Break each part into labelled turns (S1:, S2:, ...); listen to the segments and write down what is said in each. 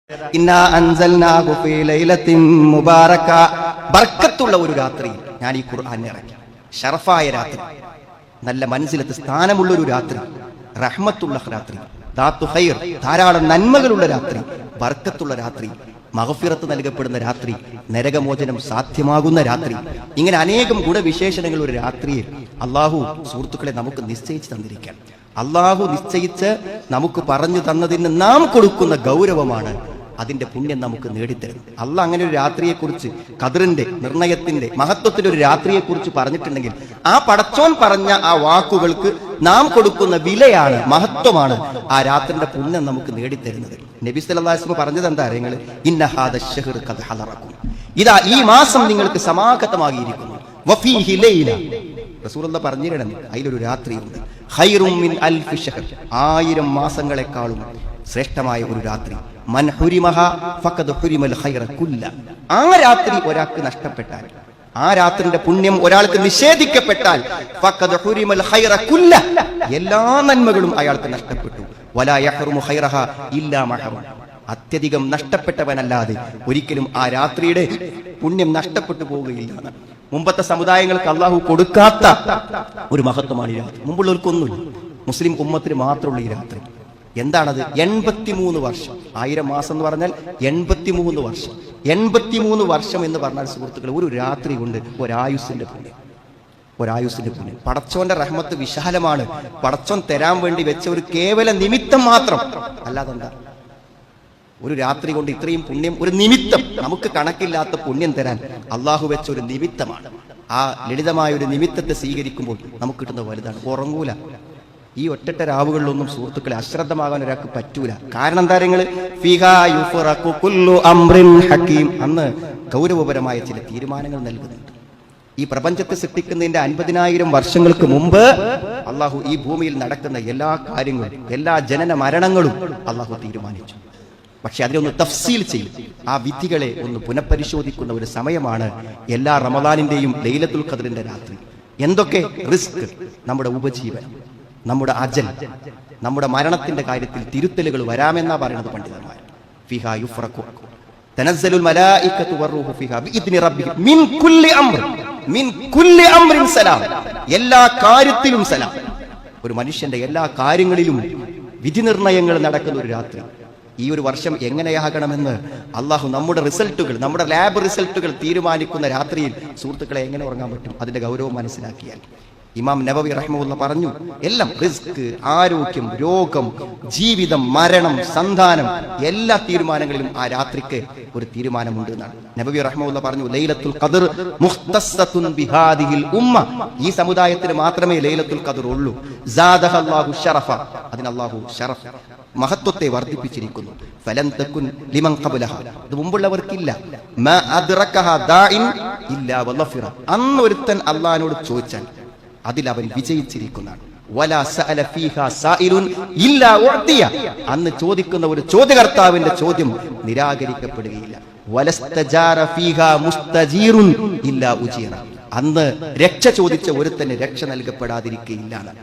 S1: ഇന്നാ അൻസൽനാഹു ഫീ ലൈലത്തിൻ മുബാറക, ബർക്കത്തുള്ള ഒരു രാത്രി ഞാൻ ഈ ഖുർആൻ ഇറക്കി. ശറഫായ രാത്രി, നല്ല മനസ്സിലെത്തി സ്ഥാനമുള്ള ഒരു രാത്രി, റഹ്മത്തുള്ള രാത്രി, ദാത്തു ഖൈർ, ധാരാളം നന്മകളുള്ള രാത്രി, ബർക്കത്തുള്ള രാത്രി, മഗ്ഫിറത്ത് നൽകപ്പെടുന്ന രാത്രി, നരകമോചനം സാധ്യമാകുന്ന രാത്രി, ഇങ്ങനെ അനേകം ഗുണവിശേഷണങ്ങൾ ഒരു രാത്രിയിൽ അള്ളാഹു സുഹൃത്തുക്കളെ നമുക്ക് നിശ്ചയിച്ച് തന്നിരിക്കാൻ. അള്ളാഹു നിശ്ചയിച്ച് നമുക്ക് പറഞ്ഞു തന്നതിന് നാം കൊടുക്കുന്ന ഗൗരവമാണ് അതിന്റെ പുണ്യം നമുക്ക് നേടിത്തരുന്നത്. അള്ളാഹ് അങ്ങനെ ഒരു രാത്രിയെക്കുറിച്ച്, ഖദറിന്റെ, നിർണയത്തിന്റെ, മഹത്വത്തിന്റെ ഒരു രാത്രിയെക്കുറിച്ച് പറഞ്ഞിട്ടുണ്ടെങ്കിൽ ആ പടച്ചോൻ പറഞ്ഞ ആ വാക്കുകൾക്ക് നാം കൊടുക്കുന്ന വിലയാണ്, മഹത്വമാണ് ആ രാത്രിയുടെ പുണ്യം നമുക്ക് നേടിത്തരുന്നത്. നബി സല്ലല്ലാഹു അലൈഹി വസല്ലം പറഞ്ഞത് എന്താ അറിയങ്ങൾ? ഇന്ന ഹാദ ശഹ്റു ഖദ് ഹദറക്കും, ഇതാ ഈ മാസം നിങ്ങൾക്ക് സമാഗതമാകിയിരിക്കുന്നു. വഫീഹി ലൈല, റസൂലുള്ളാഹി പറഞ്ഞിരുന്നു അതിലൊരു രാത്രിയുണ്ട്. ഖൈറും മിൻ അൽഫി ശഹർ, 1000 മാസങ്ങളെക്കാളും ശ്രേഷ്ഠമായ ഒരു രാത്രി. മൻ ഹുരിമഹ ഫഖദ് ഹുരിമൽ ഖൈറ കുല്ല, ആ രാത്രി ഒരാൾക്ക് നഷ്ടപ്പെട്ടാൽ, ആ രാത്രിയുടെ പുണ്യം ഒരാൾക്ക് നിഷേധിക്കപ്പെട്ടാൽ ഫഖദ് ഹുരിമൽ ഖൈറ കുല്ല, എല്ലാ നന്മകളും അയാൾക്ക് നഷ്ടപ്പെട്ടു. വലാ യഹ്റുമു ഖൈറഹ ഇല്ലാ മഹറ, അത്യധികം നഷ്ടപ്പെട്ടവനല്ലാതെ ഒരിക്കലും ആ രാത്രിയുടെ പുണ്യം നഷ്ടപ്പെട്ടു പോവുകയില്ല. മുമ്പത്തെ സമുദായങ്ങൾക്ക് അള്ളാഹു കൊടുക്കാത്ത ഒരു മഹത്വമാണ് ഈ രാത്രി. മുമ്പുള്ളവർക്കൊന്നുമില്ല, മുസ്ലിം ഉമ്മത്തിന് മാത്രമുള്ള ഈ രാത്രി. എന്താണത്? 83 വർഷം. 1000 മാസം എന്ന് പറഞ്ഞാൽ 83 വർഷം. 83 വർഷം എന്ന് പറഞ്ഞാൽ സുഹൃത്തുക്കളെ, ഒരു രാത്രി കൊണ്ട് ഒരായുസിന്റെ പുണ്യം, ഒരായുസിന്റെ പുണ്യം. പടച്ചോന്റെ റഹ്മത്ത് വിശാലമാണ്. പടച്ചോൻ തരാൻ വേണ്ടി വെച്ച ഒരു കേവല നിമിത്തം മാത്രം, അല്ലാതെന്താ ഒരു രാത്രി കൊണ്ട് ഇത്രയും പുണ്യം, ഒരു നിമിത്തം, നമുക്ക് കണക്കില്ലാത്ത പുണ്യം തരാൻ അള്ളാഹു വെച്ച ഒരു നിമിത്തമാണ്. ആ ലളിതമായ ഒരു നിമിത്തത്തെ സ്വീകരിക്കുമ്പോൾ നമുക്ക് കിട്ടുന്ന വലുതാണ്. ഉറങ്ങൂല. ഈ ഒറ്റ രാവുകളിലൊന്നും സുഹൃത്തുക്കളെ അശ്രദ്ധമാകാൻ ഒരാൾക്ക് പറ്റൂല. കാരണം എന്താ നിങ്ങള്? അന്ന് ഗൗരവപരമായ ചില തീരുമാനങ്ങൾ നൽകുന്നുണ്ട്. ഈ പ്രപഞ്ചത്തെ സൃഷ്ടിക്കുന്നതിന്റെ 50,000 വർഷങ്ങൾക്ക് മുമ്പ് അള്ളാഹു ഈ ഭൂമിയിൽ നടക്കുന്ന എല്ലാ കാര്യങ്ങളും, എല്ലാ ജനന മരണങ്ങളും അള്ളാഹു തീരുമാനിച്ചു. പക്ഷെ അതിനൊന്ന് തഫ്സീൽ ചെയ്യും, ആ വിധികളെ ഒന്ന് പുനഃപരിശോധിക്കുന്ന ഒരു സമയമാണ് എല്ലാ റമദാനിന്റെയും ലൈലത്തുൽ ഖദ്റിന്റെ രാത്രി. എന്തൊക്കെ റിസ്ക്, നമ്മുടെ ഉപജീവനം, നമ്മുടെ അജൽ, നമ്മുടെ മരണത്തിന്റെ കാര്യത്തിൽ തിരുത്തലുകൾ വരാമെന്നാ പറയുന്നത് പണ്ഡിതന്മാർ. ഫിഹാ യുഫ്റഖു തനസ്സലുൽ മലായികതു വറൂഹു ഫിഹാ ബിഇദ്നി റബ്ബിഹിം മിൻ കുല്ലി അംർ, മിൻ കുല്ലി അംറിൻ സലാം, എല്ലാ കാര്യത്തിലും സലാം. ഒരു മനുഷ്യന്റെ എല്ലാ കാര്യങ്ങളിലും വിധി നിർണയങ്ങൾ നടക്കുന്ന ഒരു രാത്രി. ഈ ഒരു വർഷം എങ്ങനെയാകണമെന്ന് അള്ളാഹു നമ്മുടെ റിസൾട്ടുകൾ, നമ്മുടെ ലാബ് റിസൾട്ടുകൾ തീരുമാനിക്കുന്ന രാത്രിയിൽ സുഹൃത്തുക്കളെ എങ്ങനെ ഉറങ്ങാൻ പറ്റും? അതിന്റെ ഗൗരവം മനസ്സിലാക്കിയാൽ ഇമാം നബവി റഹ്മത്തുള്ളാഹി പറഞ്ഞു, എല്ലാം റിസ്ക്, ആരോഗ്യം, രോഗം, ജീവിതം, മരണം, സന്താനം, എല്ലാ തീരുമാനങ്ങളിലും ആ രാത്രിക്ക് ഒരു തീരുമാനമുണ്ട് എന്നാണ് നബവി റഹ്മത്തുള്ളാഹി പറഞ്ഞു. ലൈലത്തുൽ ഖദ്ർ മുഖ്തസ്സത്തുൻ ബിഹാദിഹിൽ ഉമ്മ, ഈ സമുദായത്തിന് മാത്രമേ ലൈലത്തുൽ ഖദ്ർ ഉള്ളൂ. സാദഹല്ലാഹു ശറഫ, അതിന് അല്ലാഹു ശറഫ്, മഹത്വത്തെ വർദ്ധിപ്പിച്ചിരിക്കുന്നു. ഫലം തകുൻ ലിമൻ ഖബലഹ, ഇത് മുമ്പുള്ളവർക്കില്ല. മാ അദ്റകഹ ദാഇൻ ഇല്ലാ വലഫിറ, അന്ന് ഒരുത്തൻ അല്ലാഹുവോട് ചോദിച്ചാൽ അതിൽ അവൻ വിജയിച്ചിരിക്കുന്നതാണ്. വലാ സഅല ഫീഹാ സായിലുൻ ഇല്ലാ ഉഅതിയ, അന്ന് ചോദിക്കുന്ന ഒരു ചോദ്യകർത്താവിന്റെ ചോദ്യം നിരാകരിക്കപ്പെടുകയില്ല. വലസ്തജാര ഫീഹാ മുസ്തജീറുൻ ഇല്ലാ ഉജീറ, അന്ന് രക്ഷ ചോദിച്ച ഒരുത്തന് രക്ഷ നൽകപ്പെടാതിരിക്കുകയില്ല.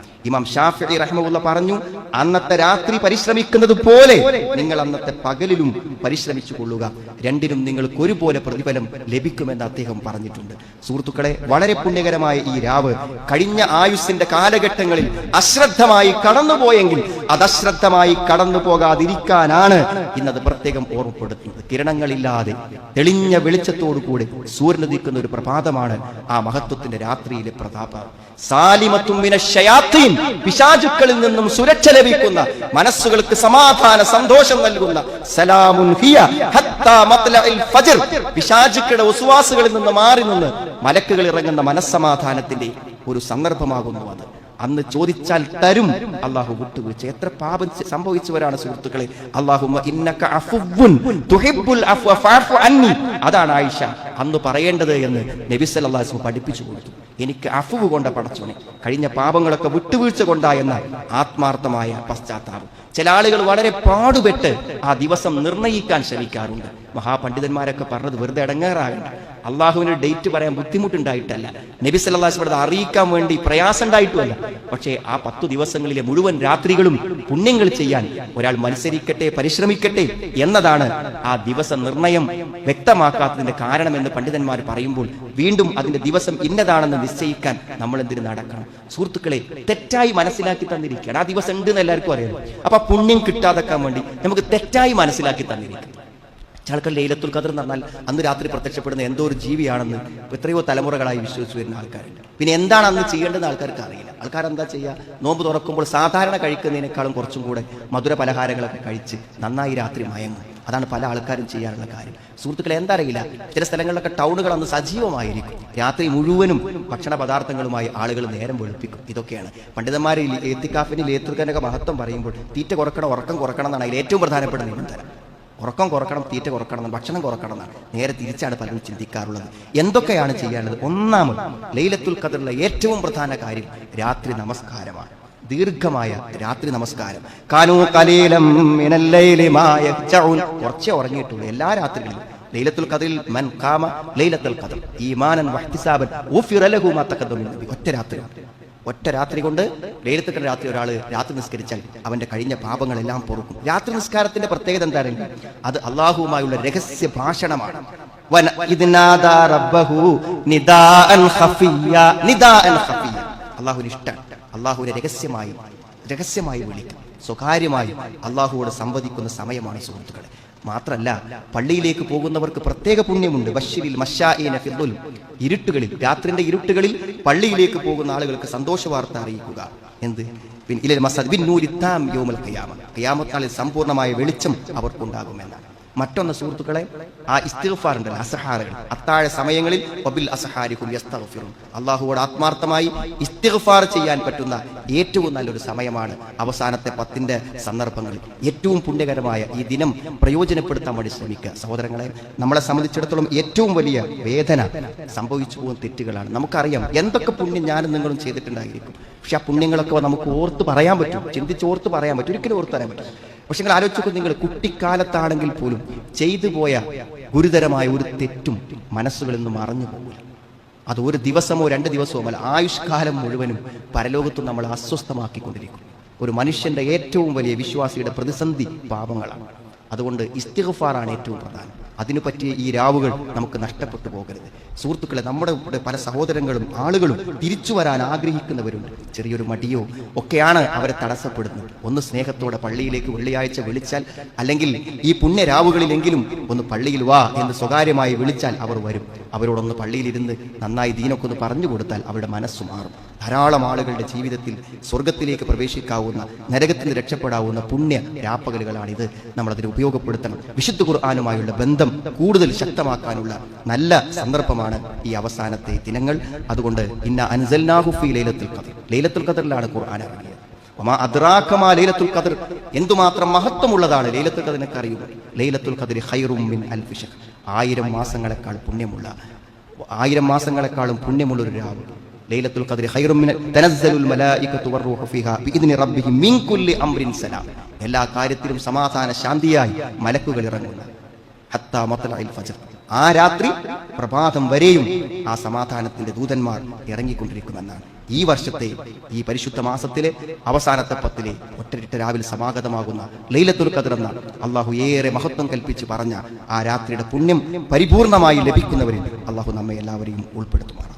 S1: ഇമാം ഷാഫിഈ റഹ്മത്തുള്ളാഹി പറഞ്ഞു, അന്നത്തെ രാത്രി പരിശ്രമിക്കുന്നത് പോലെ നിങ്ങൾ അന്നത്തെ പകലിലും പരിശ്രമിച്ചു കൊള്ളുക, രണ്ടിനും നിങ്ങൾക്ക് ഒരുപോലെ പ്രതിഫലം ലഭിക്കുമെന്ന് അദ്ദേഹം പറഞ്ഞിട്ടുണ്ട്. സുഹൃത്തുക്കളെ, വളരെ പുണ്യകരമായ ഈ രാവ് കഴിഞ്ഞ ആയുസ്സിന്റെ കാലഘട്ടങ്ങളിൽ അശ്രദ്ധമായി കടന്നുപോയെങ്കിൽ അത് അശ്രദ്ധമായി കടന്നു പോകാതിരിക്കാനാണ് ഇന്നത് പ്രത്യേകം ഓർമ്മപ്പെടുത്തുന്നത്. കിരണങ്ങളില്ലാതെ തെളിഞ്ഞ വെളിച്ചത്തോടുകൂടി സൂര്യൻ ഉദിക്കുന്ന ഒരു പ്രഭാതമാണ് ആ മഹത്വത്തിന്റെ രാത്രിയിലെ പ്രതാപം. സാലിമത്തും മിനശ്ശയാത്തീൻ, പിശാചുക്കളിൽ നിന്നും സുരക്ഷ ലഭിക്കുന്ന, മനസ്സുകൾക്ക് സമാധാന സന്തോഷം നൽകുന്ന, സലാമുൻ ഹിയ ഹത്താ മത്ലഇൽ ഫജ്ർ, പിശാചുക്കളുടെ വസ്വാസുകളിൽ നിന്ന് മാറി നിന്ന് മലക്കുകൾ ഇറങ്ങുന്ന മനസ്സമാധാനത്തിന്റെ ഒരു സന്ദർഭമാകുന്നു അത്. അന്ന് ചോദിച്ചാൽ തരും അള്ളാഹു വിട്ടുവീഴ്ച. എത്ര പാപം സംഭവിച്ചവരാണ് സുഹൃത്തുക്കളെ. അല്ലാഹുമ്മ ഇന്നക അഫുവ്വുൻ തുഹിബ്ബുൽ അഫ്വ ഫഅഫു അന്നി, അതാണ് ആയിഷ അന്ന് പറയേണ്ടത് എന്ന് നബി സല്ലല്ലാഹു അലൈഹി വസല്ലം പഠിപ്പിച്ചു കൊടുത്തു. എനിക്ക് അഫ്വ് കൊണ്ട പടച്ചോനെ, കഴിഞ്ഞ പാപങ്ങളൊക്കെ വിട്ടുവീഴ്ച കൊണ്ടാ എന്ന ആത്മാർത്ഥമായ പശ്ചാത്താപം. ചില ആളുകൾ വളരെ പാടുപെട്ട് ആ ദിവസം നിർണയിക്കാൻ ശ്രമിക്കാറുണ്ട്. മഹാപണ്ഡിതന്മാരൊക്കെ പറഞ്ഞത് വെറുതെ ഇടങ്ങേറാകണ്ട, അള്ളാഹുവിന് ഡേറ്റ് പറയാൻ ബുദ്ധിമുട്ടുണ്ടായിട്ടല്ല, നബി സല്ലല്ലാഹു അലൈഹി വസല്ലം അറിയിക്കാൻ വേണ്ടി പ്രയാസം ഉണ്ടായിട്ടുമല്ല. പക്ഷേ ആ 10 ദിവസങ്ങളിലെ മുഴുവൻ രാത്രികളും പുണ്യങ്ങൾ ചെയ്യാൻ ഒരാൾ മത്സരിക്കട്ടെ, പരിശ്രമിക്കട്ടെ എന്നതാണ് ആ ദിവസ നിർണയം വ്യക്തമാക്കാത്തതിന്റെ കാരണമെന്ന് പണ്ഡിതന്മാർ പറയുമ്പോൾ വീണ്ടും അതിന്റെ ദിവസം ഇന്നതാണെന്ന് നിശ്ചയിക്കാൻ നമ്മൾ എന്തിനു നടക്കണം? സുഹൃത്തുക്കളെ, തെറ്റായി മനസ്സിലാക്കി തന്നിരിക്കുകയാണ്. ആ ദിവസം ഉണ്ട് എന്ന് എല്ലാവർക്കും അറിയാം. അപ്പൊ പുണ്യം കിട്ടാതെക്കാൻ വേണ്ടി നമുക്ക് തെറ്റായി മനസ്സിലാക്കി തന്നിരിക്കും. ആൾക്കാർ ലൈലത്തുൽ ഖദർ എന്ന് പറഞ്ഞാൽ അന്ന് രാത്രി പ്രത്യക്ഷപ്പെടുന്ന എന്തോ ഒരു ജീവിയാണെന്ന് എത്രയോ തലമുറകളായി വിശ്വസിച്ച് വരുന്ന ആൾക്കാരുണ്ട്. പിന്നെ എന്താണ് അന്ന് ചെയ്യേണ്ടതെന്ന് ആൾക്കാർക്ക് അറിയില്ല. ആൾക്കാർ എന്താ ചെയ്യുക? നോമ്പ് തുറക്കുമ്പോൾ സാധാരണ കഴിക്കുന്നതിനേക്കാളും കുറച്ചും കൂടെ മധുര പലഹാരങ്ങളൊക്കെ കഴിച്ച് നന്നായി രാത്രി മയങ്ങും. അതാണ് പല ആൾക്കാരും ചെയ്യാനുള്ള കാര്യം. സുഹൃത്തുക്കളെ, എന്താ അറിയില്ല, ചില സ്ഥലങ്ങളിലൊക്കെ ടൗണുകൾ അന്ന് സജീവമായിരിക്കും. രാത്രി മുഴുവനും ഭക്ഷണ പദാർത്ഥങ്ങളുമായി ആളുകൾ നേരം വെളുപ്പിക്കും. ഇതൊക്കെയാണ് പണ്ഡിതന്മാർ എത്തിക്കാഫിന് ലേത്തുർക്കാനൊക്കെ മഹത്വം പറയുമ്പോൾ തീറ്റ കുറക്കണം, ഉറക്കം കുറക്കണം എന്നാണ് അതിൽ ഏറ്റവും പ്രധാനപ്പെട്ട നിബന്ധന. ഉറക്കം കുറക്കണം, തീറ്റ കുറക്കണം, ഭക്ഷണം കുറക്കണം എന്നാണ്. നേരെ തിരിച്ചാണ് പലരും ചിന്തിക്കാറുള്ളത്. എന്തൊക്കെയാണ് ചെയ്യാനുള്ളത്? ഒന്നാമത് ലൈലത്തുൽ ഖദറിലെ ഏറ്റവും പ്രധാന കാര്യം രാത്രി നമസ്കാരമാണ്. ദീർഘമായ രാത്രി നമസ്കാരം. കാനൂ ഖലീലം മിനൽ ലൈലി മാ യഹ്ജഊൻ. കുറച്ചേ ഉറങ്ങിയിട്ടുള്ളൂ എല്ലാ രാത്രികളിലും. ലൈലത്തുൽ ഖദറിൽ മൻ ഖാമ ലൈലത്തുൽ ഖദർ ഈമാനൻ വഹ്തിസാബൻ ഉഫിറ ലഹു മാ തഖദ്ദമ മിൻ ദംബി. ഒറ്റ രാത്രി കൊണ്ട് ലൈലത്തുൽ ഖദർ രാത്രി ഒരാൾ രാത്രി നിസ്കരിച്ചാൽ അവന്റെ കഴിഞ്ഞ പാപങ്ങളെല്ലാം പൊറുക്കും. രാത്രി നിസ്കാരത്തിന്റെ പ്രത്യേകത എന്താണെങ്കിലും അത് അള്ളാഹുവുമായുള്ള രഹസ്യ ഭാഷണമാണ്. അള്ളാഹുവിന് ഇഷ്ടമാണ്. അള്ളാഹുവിനെ രഹസ്യമായി വിളിക്കും, സ്വകാര്യമായി അള്ളാഹുവോട് സംവദിക്കുന്ന സമയമാണ് സുഹൃത്തുക്കളെ. മാത്രല്ല, പള്ളിയിലേക്ക് പോകുന്നവർക്ക് പ്രത്യേക പുണ്യമുണ്ട്. ബശ്ശിരിൽ മശാഇന ഫിദ്ദുൽ. ഇരുട്ടുകളിൽ, രാത്രിന്റെ ഇരുട്ടുകളിൽ പള്ളിയിലേക്ക് പോകുന്ന ആളുകൾക്ക് സന്തോഷ വാർത്ത അറിയിക്കുക. എന്ത്? ഇലൽ മസ്ജിദ് ബിൻ നൂരി താം യൗമൽ ഖിയാമ. ഖിയാമത്ത് നാളിൽ സമ്പൂർണ്ണമായ വെളിച്ചം അവർക്കുണ്ടാകുമെന്നാണ്. മറ്റൊന്ന് സുഹൃത്തുക്കളെ, ആ ഇസ്തിഗ്ഫാർ ഉണ്ടല്ലോ, അസ്ഹാറുകൾ, അത്താഴ സമയങ്ങളിൽ വബിൽ അസ്ഹാരിഹും യസ്തഗ്ഫിറൂൻ. അള്ളാഹുവോട് ആത്മാർത്ഥമായി ഇസ്തിഗ്ഫാർ ചെയ്യാൻ പറ്റുന്ന ഏറ്റവും നല്ലൊരു സമയമാണ് അവസാനത്തെ 10 സന്ദർഭങ്ങളിൽ. ഏറ്റവും പുണ്യകരമായ ഈ ദിനം പ്രയോജനപ്പെടുത്താൻ വേണ്ടി ശ്രമിക്കുക. സഹോദരങ്ങളെ, നമ്മളെ സംബന്ധിച്ചിടത്തോളം ഏറ്റവും വലിയ വേദന സംഭവിച്ചു പോകുന്ന തെറ്റുകളാണ്. നമുക്കറിയാം എന്തൊക്കെ പുണ്യം ഞാനും നിങ്ങളും ചെയ്തിട്ടുണ്ടായിരിക്കും. പക്ഷെ ആ പുണ്യങ്ങളൊക്കെ നമുക്ക് ഓർത്ത് പറയാൻ പറ്റും, ചിന്തിച്ച് ഓർത്ത് പറയാൻ പറ്റും, ഒരിക്കലും ഓർത്ത് പറയാൻ പറ്റും. പക്ഷെ നിങ്ങൾ ആലോചിച്ചു, നിങ്ങൾ കുട്ടിക്കാലത്താണെങ്കിൽ പോലും ചെയ്തു പോയ ഗുരുതരമായ ഒരു തെറ്റും മനസ്സുകളിൽ നിന്ന് മറഞ്ഞു പോകില്ല. അത് ഒരു ദിവസമോ 2 ദിവസമോ അല്ല, ആയുഷ്കാലം മുഴുവനും പരലോകത്തും നമ്മൾ അസ്വസ്ഥമാക്കിക്കൊണ്ടിരിക്കും. ഒരു മനുഷ്യന്റെ ഏറ്റവും വലിയ വിശ്വാസിയുടെ പ്രതിസന്ധി പാപങ്ങളാണ്. അതുകൊണ്ട് ഇസ്തിഗ്ഫാറാണ് ഏറ്റവും പ്രധാനം. അതിനു പറ്റിയ ഈ രാവുകൾ നമുക്ക് നഷ്ടപ്പെട്ടു പോകരുത്. സുഹൃത്തുക്കളെ, നമ്മുടെ പല സഹോദരങ്ങളും ആളുകളും തിരിച്ചു വരാൻ ആഗ്രഹിക്കുന്നവരുണ്ട്. ചെറിയൊരു മടിയോ ഒക്കെയാണ് അവരെ തടസ്സപ്പെടുന്നത്. ഒന്ന് സ്നേഹത്തോടെ പള്ളിയിലേക്ക് വെള്ളിയാഴ്ച വിളിച്ചാൽ, അല്ലെങ്കിൽ ഈ പുണ്യരാവുകളിലെങ്കിലും ഒന്ന് പള്ളിയിൽ വാ എന്ന് സ്വകാര്യമായി വിളിച്ചാൽ അവർ വരും. അവരോടൊന്ന് പള്ളിയിലിരുന്ന് നന്നായി ദീനൊക്കെ ഒന്ന് പറഞ്ഞു കൊടുത്താൽ അവരുടെ മനസ്സ് മാറും. ധാരാളം ആളുകളുടെ ജീവിതത്തിൽ സ്വർഗത്തിലേക്ക് പ്രവേശിക്കാവുന്ന, നരകത്തിൽ നിന്ന് രക്ഷപ്പെടാവുന്ന പുണ്യ രാപ്പകലുകളാണിത്. നമ്മളതിന് ഉപയോഗപ്പെടുത്തണം. വിശുദ്ധ ഖുർആനുമായുള്ള ബന്ധം കൂടുതൽ ശക്തമാക്കാനുള്ള നല്ല സന്ദർഭമാണ് ഈ അവസാനത്തെ ദിനങ്ങൾ. അതുകൊണ്ട് ഇന്ന അൻസൽനാഹു ഫീ ലൈലത്തുൽ ഖദർ, ലൈലത്തുൽ ഖദറിലാണ് ഖുർആൻ ഇറങ്ങിയത്. വമാ അദ്റാക മാ ലൈലത്തുൽ ഖദർ, എന്തുമാത്രം മഹത്വമുള്ളതാണ് ലൈലത്തുൽ ഖദർ എന്നൊക്കെ അറിയുക. ലൈലത്തുൽ ഖദർ ഖൈറും മിൻ അൽഫി ശഹർ, 1000 മാസങ്ങളെക്കാൾ പുണ്യമുള്ള, 1000 മാസങ്ങളെക്കാളും പുണ്യമുള്ള ഒരു രാവ്. ലൈലത്തുൽ ഖദർ ഖൈറും മിൻ തനസ്സലുൽ മലായികത്തു വറൂഹു ഫീഹാ ബിഇദ്നി റബ്ബിഹിം മിൻ കുല്ലി അംറിൻ സലാം. എല്ലാ കാര്യത്തിലും സമാധാന ശാന്തിയായി മലക്കുകൾ ഇറങ്ങുന്നു. ഹത്താ മത്ലഇൽ ഫജ്ർ, ആ രാത്രി പ്രഭാതം വരെയും ആ സമാധാനത്തിന്റെ ദൂതന്മാർ ഇറങ്ങിക്കൊണ്ടിരിക്കുമെന്നാണ്. ഈ വർഷത്തെ ഈ പരിശുദ്ധ മാസത്തിലെ അവസാനത്തെ 10 ഒറ്റ രാവിലെ സമാഗതമാകുന്ന ലൈലത്തുൽ ഖദർ എന്ന അള്ളാഹു ഏറെ മഹത്വം കൽപ്പിച്ച് പറഞ്ഞ ആ രാത്രിയുടെ പുണ്യം പരിപൂർണമായി ലഭിക്കുന്നവരിൽ അള്ളാഹു നമ്മെ എല്ലാവരെയും ഉൾപ്പെടുത്തുമാറാണ്.